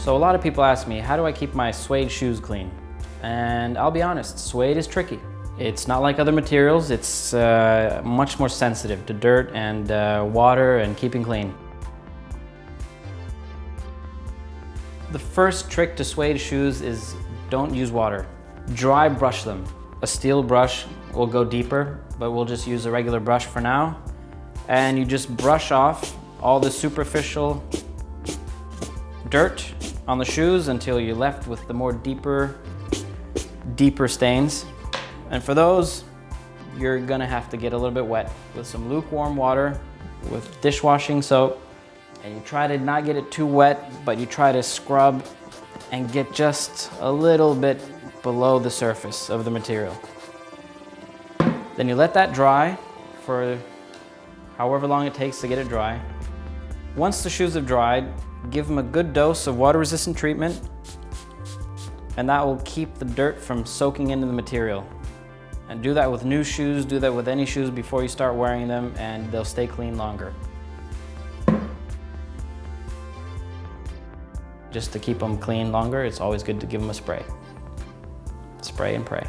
So a lot of people ask me, how do I keep my suede shoes clean? And I'll be honest, suede is tricky. It's not like other materials. It's much more sensitive to dirt and water and keeping clean. The first trick to suede shoes is don't use water. Dry brush them. A steel brush will go deeper, but we'll just use a regular brush for now. And you just brush off all the superficial dirt on the shoes until you're left with the more deeper stains. And for those, you're gonna have to get a little bit wet with some lukewarm water with dishwashing soap. And you try to not get it too wet, but you try to scrub and get just a little bit below the surface of the material. Then you let that dry for however long it takes to get it dry. Once the shoes have dried, give them a good dose of water-resistant treatment, and that will keep the dirt from soaking into the material. And do that with new shoes, do that with any shoes before you start wearing them, and they'll stay clean longer. Just to keep them clean longer, it's always good to give them a spray. Spray and pray.